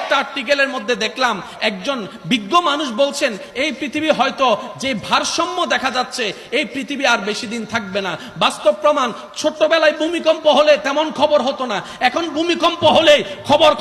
একটা আর্টিকেলের মধ্যে দেখলাম একজন বিজ্ঞ মানুষ বলছেন এই পৃথিবী হয়তো যে ভারসাম্য দেখা যাচ্ছে এই পৃথিবী আর বেশি দিন থাকবে না। বাস্তব প্রমাণ, ছোট্টবেলায় ভূমিকম্প হলে তেমন খবর হতো না, এখন ভূমিকম্প হলে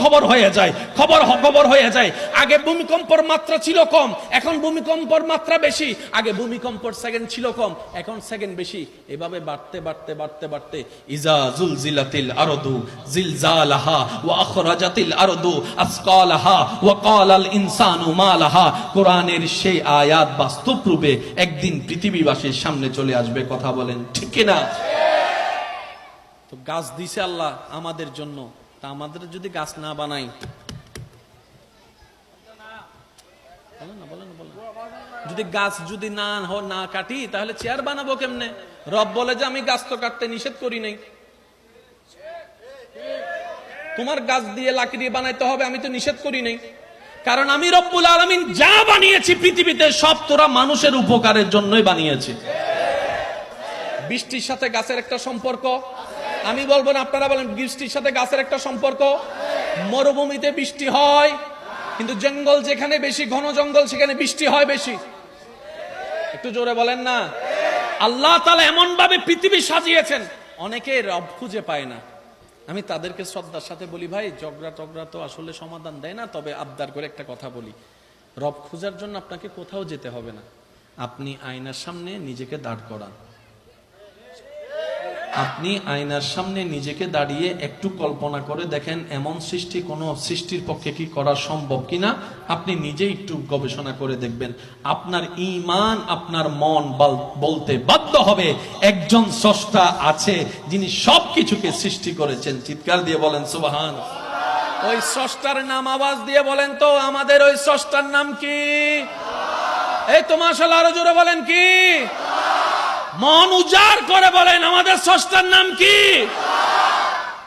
খবর হয়ে যায়, খবর হয়ে যায়। আগে ভূমিকম্পর মাত্রা ছিল কম, এখন ভূমিকম্পর মাত্রা বেশি। আগে ভূমিকম্পর সেকেন্ড ছিল কম, এখন সেকেন্ড বেশি। এভাবে বাড়তে ইজা জুলজিলাতিল আরদু জিলজালাহা ওয়া আখরাজাতিল আরদু আসকালাহা ওয়া ক্বালাল ইনসানু মা লাহা। কোরআনের সেই আয়াত বাস্তব রূপে একদিন পৃথিবীবাসীর সামনে চলে আসবে। কথা বলেন ঠিক কি না? তো গাছ দিছে আল্লাহ আমাদের জন্য, তা আমাদের যদি গাছ না বানাই, যদি গাছ যদি না কাটি তাহলে চেয়ার বানাবো কেমনে? রব বলে যে আমি গাছ তো কাটতে নিষেধ করি নাই, তোমার গাছ দিয়ে লাকড়ি বানাইতে হবে, আমি তো নিষেধ করি নাই। কারণ আমি রব্বুল আলামিন যা বানিয়েছি পৃথিবীতে সব তোরা মানুষের উপকারের জন্যই বানিয়েছি। বৃষ্টির সাথে গাছের একটা সম্পর্ক, আমি বলবো না আপনারা বলেন, বৃষ্টির সাথে গাছের একটা সম্পর্ক। মরুভূমিতে বৃষ্টি হয়, কিন্তু জঙ্গল যেখানে বেশি, ঘন জঙ্গল, সেখানে বৃষ্টি হয় বেশি। একটু জোরে বলেন না। আল্লাহ তাআলা এমন ভাবে পৃথিবী সাজিয়েছেন, অনেকে রব খুঁজে পায় না। আমি তাদেরকে শ্রদ্ধার সাথে বলি, ভাই ঝগড়া তো আসলে সমাধান দেয় না, তবে আবদার করে একটা কথা বলি, রব খোঁজার জন্য আপনাকে কোথাও যেতে হবে না। আপনি আয়নার সামনে নিজেকে দাঁড় করান, আপনি আয়নার সামনে নিজেকে দাঁড়িয়ে একটু কল্পনা করে দেখেন এমন সৃষ্টি কোন সৃষ্টির পক্ষে কি করা সম্ভব কিনা। আপনি নিজে একটু গবেষণা করে দেখবেন, আপনার ঈমান, আপনার মন বলতে বাধ্য হবে একজন স্রষ্টা আছে যিনি সবকিছুকে সৃষ্টি করেছেন। চিৎকার দিয়ে বলেন সুবহান। ওই স্রষ্টার নাম আওয়াজ দিয়ে বলেন তো, আমাদের ওই স্রষ্টার নাম কি? এই তো মাশাআল্লাহ, আরো জোরে বলেন কি? মন উজাড় করে বলেন, আমাদের স্রষ্টার নাম কি?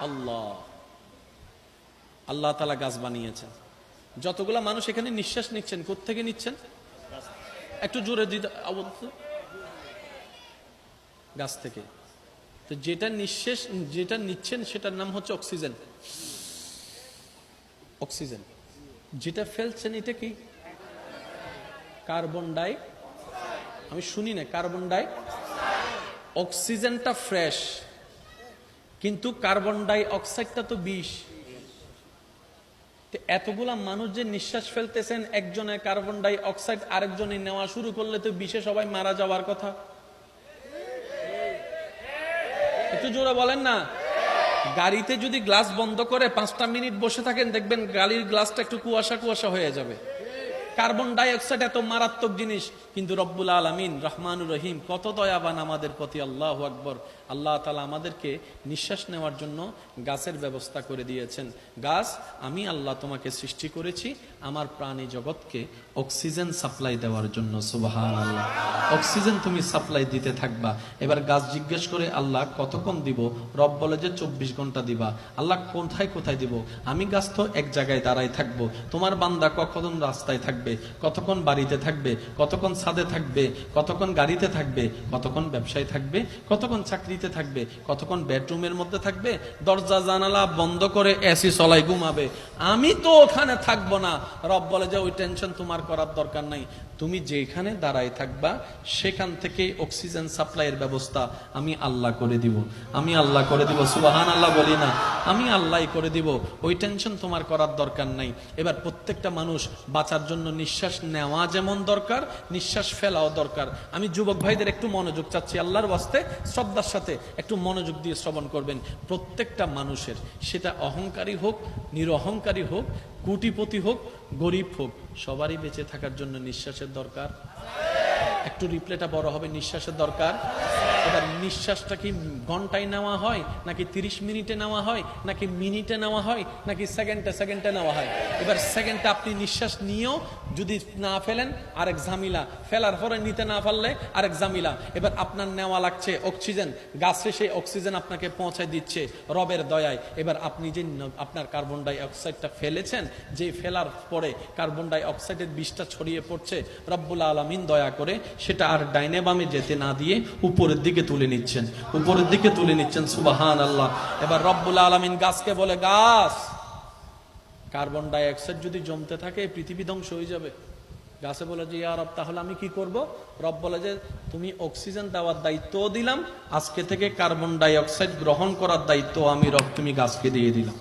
আল্লাহ। আল্লাহ তাআলা গাছ বানিয়েছেন। যতগুলা মানুষ এখানে নিঃশ্বাস নিচ্ছেন, কোত্থেকে নিচ্ছেন? একটু জোরে দিতে, গাছ থেকে। তো যেটা নিঃশ্বাস, যেটা নিচ্ছেন সেটার নাম হচ্ছে অক্সিজেন। অক্সিজেন। যেটা ফেলছেন এটা কি? Carbon die. আমি শুনি না কার্বন ডাই। অক্সিজেনটা ফ্রেশ, কিন্তু কার্বন ডাই অক্সাইডটা তো বিষ। এতগুলা মানুষ যে নিঃশ্বাস ফেলতেছেন, একজনের কার্বন ডাই অক্সাইড আরেকজনে নেওয়া শুরু করলে তো বিষে সবাই মারা যাওয়ার কথা। একটু জোরে বলেন না। গাড়িতে যদি গ্লাস বন্ধ করে 5টা মিনিট বসে থাকেন, দেখবেন গাড়ির গ্লাসটা একটু কুয়াশা হয়ে যাবে। কার্বন ডাই অক্সাইড এত মারাত্মক জিনিস, কিন্তু রব্বুল আলামিন রহমানুর রহিম কত দয়াবান আমাদের প্রতি। আল্লাহু আকবার। আল্লাহ তাআলা আমাদেরকে নিঃশ্বাস নেওয়ার জন্য গাছের ব্যবস্থা করে দিয়েছেন। গাছ, আমি আল্লাহ তোমাকে সৃষ্টি করেছি আমার প্রাণী জগৎকে অক্সিজেন সাপ্লাই দেওয়ার জন্য। সুবহানাল্লাহ। অক্সিজেন তুমি সাপ্লাই দিতে থাকবা। এবার গাছ জিজ্ঞেস করে, আল্লাহ কতক্ষণ দিব? রব বলে যে 24 ঘন্টা দিবা। আল্লাহ কোথায় দিব? আমি গাছ তো এক জায়গায় দাঁড়াই থাকবো, তোমার বান্দা কখন রাস্তায় থাকবে, কতক্ষণ বাড়িতে থাকবে, কতক্ষণ ছাদে থাকবে, কতক্ষণ গাড়িতে থাকবে, কতক্ষণ ব্যবসায় থাকবে, কতক্ষণ চাকরিতে থাকবে, কতক্ষণ বেডরুমের মধ্যে থাকবে, দরজা জানালা বন্ধ করে এসি চলাই ঘুমাবে। আমি তো ওখানে থাকবো না। রব বলে যে ওই টেনশন তোমার করার দরকার নাই, তুমি যেখানে দাঁড়ায় থাকবা সেখান থেকে অক্সিজেন সাপ্লাইয়ের ব্যবস্থা আমি আল্লাহ করে দিব। আমি আল্লাহ করে দিব। সুবহানাল্লাহ বলি না? আমি আল্লাহই করে দিব, ওই টেনশন তোমার করার দরকার নাই। এবার প্রত্যেকটা মানুষ বাঁচার জন্য নিঃশ্বাস নেওয়া যেমন দরকার, নিঃশ্বাস ফেলাও দরকার। আমি যুবক ভাইদের একটু মনোযোগ চাচ্ছি, আল্লাহর ওয়াস্তে শ্রদ্ধার সাথে একটু মনোযোগ দিয়ে শ্রবণ করবেন। প্রত্যেকটা মানুষের, সেটা অহংকারী হোক, নিরহংকারী হোক, কোটিপতি হোক, গরিব হোক, সবারই বেঁচে থাকার জন্য নিঃশ্বাসের দরকার। একটু রিপ্লেটা বড় হবে, নিঃশ্বাসের দরকার। এবার নিঃশ্বাসটা কি ঘন্টায় নেওয়া হয়, নাকি 30 মিনিটে নেওয়া হয়, নাকি মিনিটে নেওয়া হয়, নাকি সেকেন্ডে নেওয়া হয়? এবার সেকেন্ডে আপনি নিঃশ্বাস নিয়েও যদি না ফেলেন আরেক ঝামেলা, ফেলার পরে নিতে না পারলে আরেক ঝামেলা। এবার আপনার নেওয়া লাগছে অক্সিজেন, গাছে সেই অক্সিজেন আপনাকে পৌঁছায় দিচ্ছে রবের দয়ায়। এবার আপনি যে আপনার কার্বন ডাই অক্সাইডটা ফেলেছেন, যে ফেলার পরে কার্বন ডাই অক্সাইডের বিষটা ছড়িয়ে পড়ছে, রব্বুল আলামিন দয়া করে সেটা আর ডাইনে বামে যেতে না দিয়ে উপরের দিকে তুলে নিচ্ছেন, উপরের দিকে তুলে নিচ্ছেন। সুবহানাল্লাহ। এবার রব্বুল আলামিন গাছকে বলে, গাছ কার্বন ডাই অক্সাইড যদি জমতে থাকে পৃথিবী ধ্বংস হয়ে যাবে। গাছে বলে যে ইয়া রব, তাহলে আমি কি করব? রব বলে যে তুমি অক্সিজেন দেওয়ার দায়িত্ব দিলাম, আজকে থেকে কার্বন ডাই অক্সাইড গ্রহণ করার দায়িত্ব আমি রব তুমি গাছকে দিয়ে দিলাম।